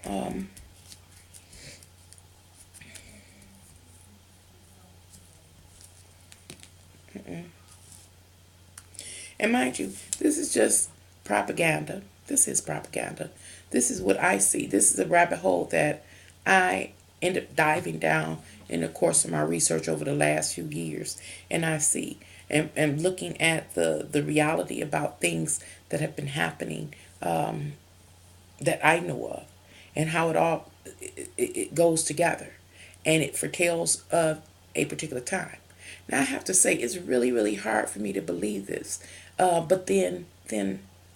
And mind you, this is just propaganda. This is propaganda. This is what I see. This is a rabbit hole that I end up diving down in the course of my research over the last few years. And I see and looking at the reality about things that have been happening that I know of and how it all it goes together and it foretells of a particular time. Now I have to say it's really, really hard for me to believe this. But then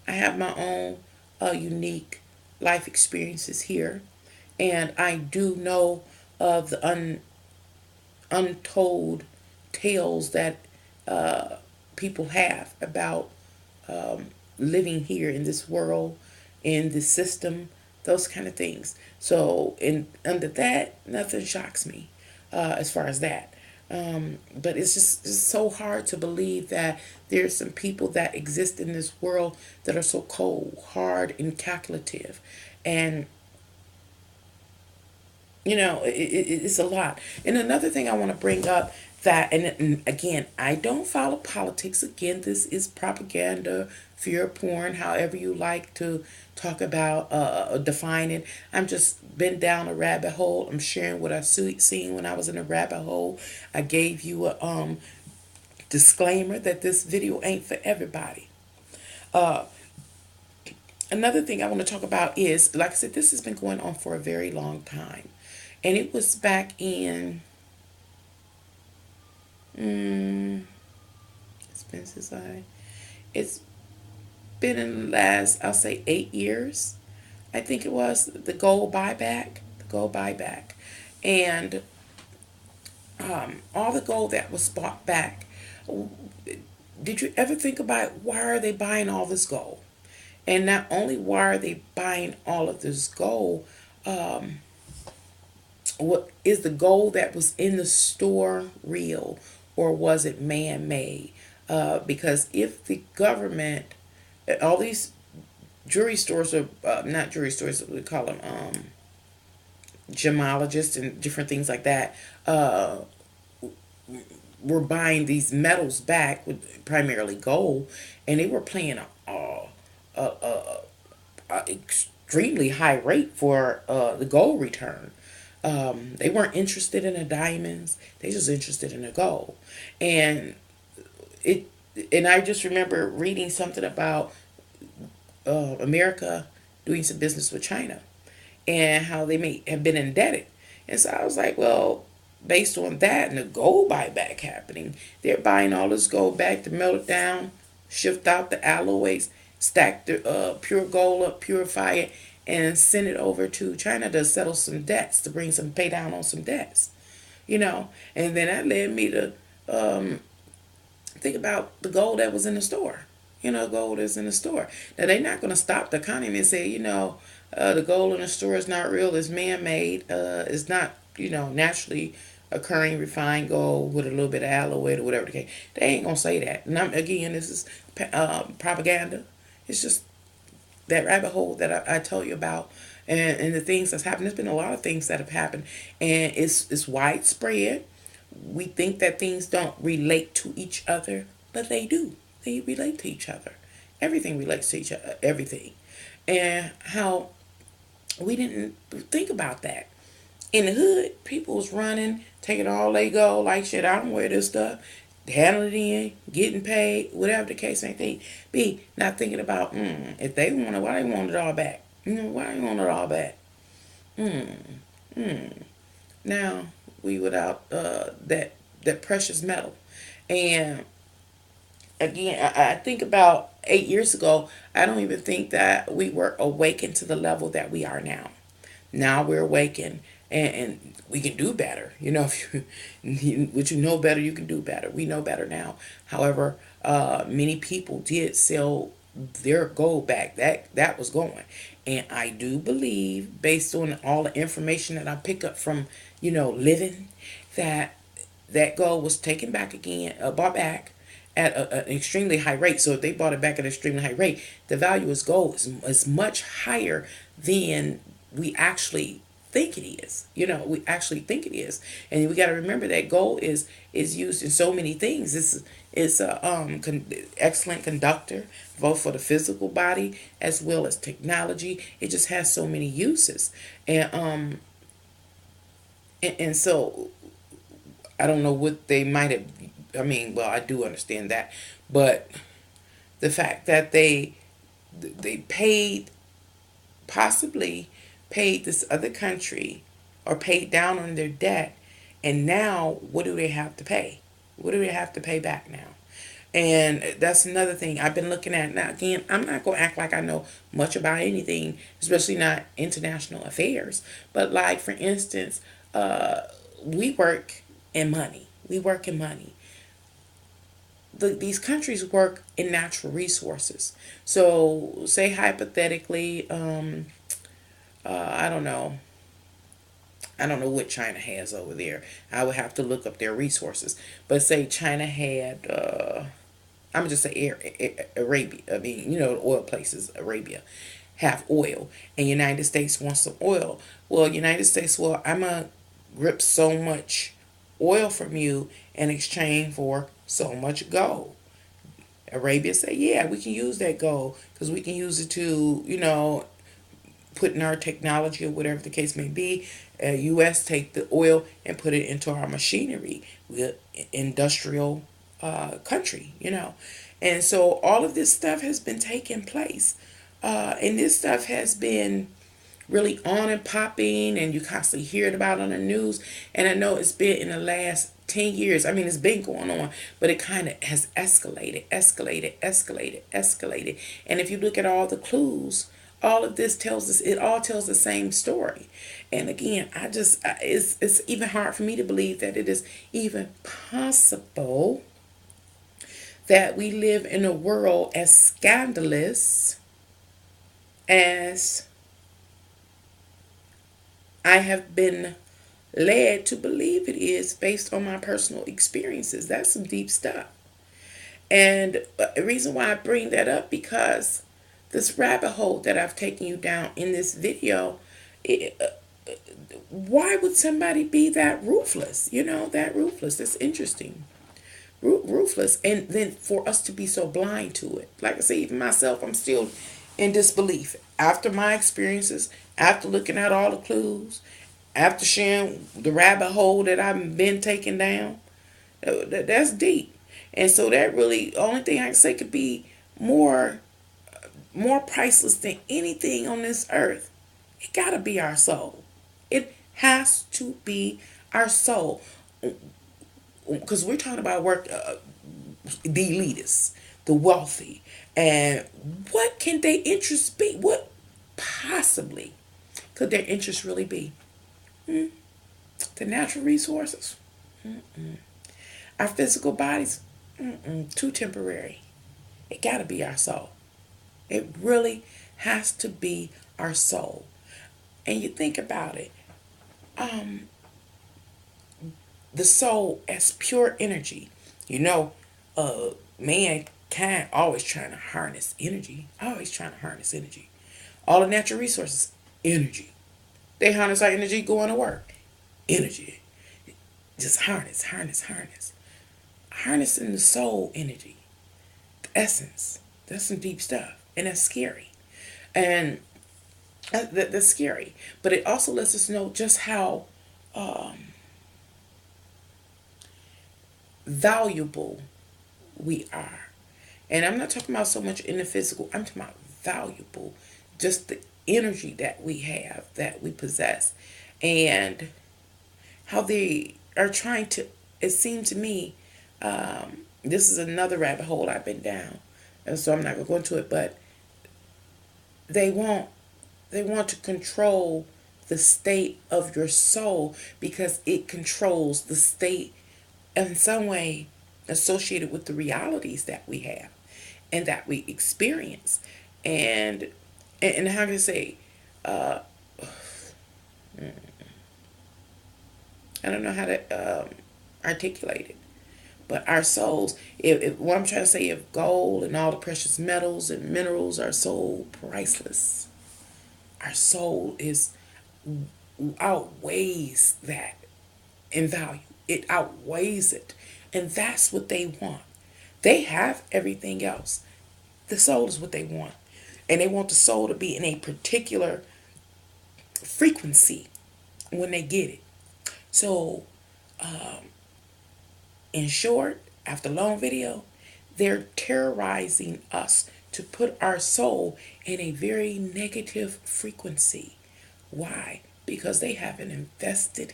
I have my own unique life experiences here. And I do know of the untold tales that people have about living here in this world, in this system, those kind of things. So, under that, nothing shocks me as far as that. But it's so hard to believe that there's some people that exist in this world that are so cold, hard, and calculative. And It's a lot. And another thing I want to bring up that, and again, I don't follow politics. Again, this is propaganda, fear porn, however you like to talk about, define it. I'm just been down a rabbit hole. I'm sharing what I seen when I was in a rabbit hole. I gave you a disclaimer that this video ain't for everybody. Uh, Another thing I want to talk about is, like I said, this has been going on for a very long time. And it was back in, it's been since it's been in the last, I'll say 8 years. I think it was the gold buyback, the gold buyback. And all the gold that was bought back, did you ever think about why are they buying all this gold? And not only why are they buying all of this gold, what is the gold that was in the store real, or was it man-made? Because if the government, all these jewelry stores are not jewelry stores, we call them gemologists and different things like that, were buying these metals back with primarily gold, and they were paying a extremely high rate for the gold return. They weren't interested in the diamonds; they just interested in the gold, and it. And I just remember reading something about America doing some business with China, and how they may have been indebted. And so I was like, well, based on that and the gold buyback happening, they're buying all this gold back to melt it down, shift out the alloys, stack the pure gold up, purify it, and send it over to China to settle some debts, to bring some pay down on some debts. And then that led me to think about the gold that was in the store. Gold is in the store. Now, they're not going to stop the economy and say, the gold in the store is not real, it's man made, it's not, naturally occurring refined gold with a little bit of alloy or whatever the case. They ain't going to say that. And again, this is propaganda. It's just that rabbit hole that I tell you about, and the things that's happened. There's been a lot of things that have happened, and it's widespread. We think that things don't relate to each other, but they do. They relate to each other. Everything relates to each other. Everything, and how we didn't think about that. In the hood, people was running, taking all they go, like shit, I don't wear this stuff, handling it in, getting paid, whatever the case may be, not thinking about, if they want it, why they want it all back? Why they want it all back? Mm, mm. Now, we without that precious metal. And again, I think about 8 years ago, I don't even think that we were awakened to the level that we are now. Now we're awakened, and we can do better. If what you know better, you can do better. We know better now. However, many people did sell their gold back. That was going, and I do believe, based on all the information that I pick up from living, that that gold was taken back again, bought back at an extremely high rate. So if they bought it back at an extremely high rate, the value of gold is much higher than we actually think it is. We actually think it is, and we got to remember that gold is used in so many things. It's a excellent conductor, both for the physical body as well as technology. It just has so many uses, and so I don't know what they might have. I mean, well, I do understand that, but the fact that they possibly paid this other country or paid down on their debt, and now what do they have to pay? What do they have to pay back now? And that's another thing I've been looking at. Now, again, I'm not going to act like I know much about anything, especially not international affairs. But, like, for instance, we work in money. We work in money. These countries work in natural resources. So, say hypothetically, I don't know. I don't know what China has over there. I would have to look up their resources. But say China had, I'm gonna just say Arabia. I mean, the oil places, Arabia. have oil, and United States wants some oil. Well, United States, well, I'm gonna rip so much oil from you in exchange for so much gold. Arabia said, yeah, we can use that gold because we can use it to, put in our technology or whatever the case may be. U.S. take the oil and put it into our machinery. We're industrial country. And so all of this stuff has been taking place. And this stuff has been really on and popping, and you constantly hear it about on the news. And I know it's been in the last 10 years. I mean, it's been going on, but it kind of has escalated. And if you look at all the clues, all of this tells us, it all tells the same story. And again, it's even hard for me to believe that it is even possible that we live in a world as scandalous as I have been led to believe it is based on my personal experiences. That's some deep stuff. And the reason why I bring that up, because this rabbit hole that I've taken you down in this video, why would somebody be that ruthless? That ruthless. That's interesting. Ruthless. And then for us to be so blind to it. Like I say, even myself, I'm still in disbelief. After my experiences, after looking at all the clues, after sharing the rabbit hole that I've been taking down, that's deep. And so that really, only thing I can say could be more priceless than anything on this earth. It gotta be our soul. It has to be our soul. Because we're talking about the elitists, the wealthy, and what can their interests be? What possibly could their interests really be? The natural resources, our physical bodies, too temporary. It got to be our soul. It really has to be our soul. And you think about it, the soul as pure energy. Mankind always trying to harness energy. All the natural resources, energy. They harness our energy going to work. Energy. Just harness. Harnessing the soul energy. The essence. That's some deep stuff. And that's scary. And that's scary. But it also lets us know just how valuable we are. And I'm not talking about so much in the physical. I'm talking about valuable. Just the energy that we have, that we possess. And how they are trying to, it seems to me, this is another rabbit hole I've been down. And so I'm not going to go into it, but they want to control the state of your soul because it controls the state in some way associated with the realities that we have and that we experience. And how can I say, I don't know how to articulate it, but our souls, if what I'm trying to say, if gold and all the precious metals and minerals are so priceless, our soul outweighs that in value. It outweighs it. And that's what they want. They have everything else. The soul is what they want. And they want the soul to be in a particular frequency when they get it. So, in short, after a long video, they're terrorizing us to put our soul in a very negative frequency. Why? Because they have an invested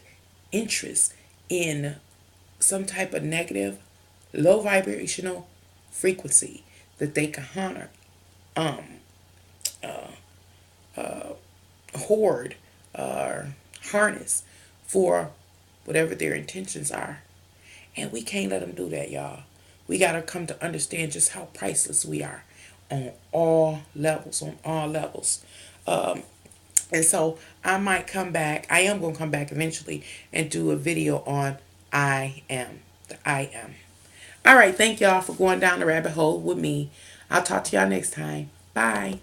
interest in some type of negative, low vibrational frequency that they can hoard or harness for whatever their intentions are. And we can't let them do that, y'all. We got to come to understand just how priceless we are on all levels, And so I might come back. I am going to come back eventually and do a video on I am. The I am. All right. Thank y'all for going down the rabbit hole with me. I'll talk to y'all next time. Bye.